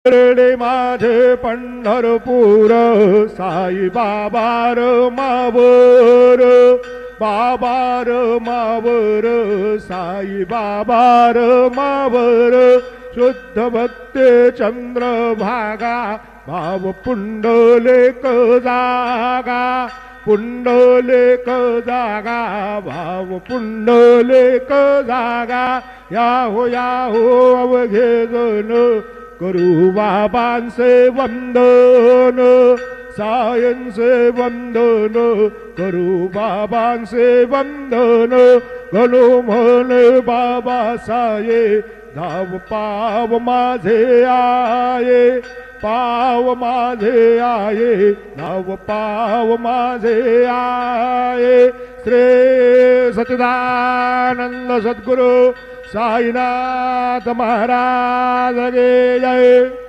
रे माझे पंढरपूर साई बाबार मावर बाबार मावर साई बाबार मावर शुद्ध भक्ते चंद्रभागा भाव पुंडलेक जागा पुंडलेक जागा भाव पुंडलेक जागा याहो अवघे जन करू बाबांचे वंदन सायंचे वंदन करू बाबांचे वंदन गणो म्हणे बाबा साये धाव पाव माझे आये पाव माझे आये धाव पाव माझे आये श्री सच्चिदानंद सद्गुरु साईनाथ महाराज के जय।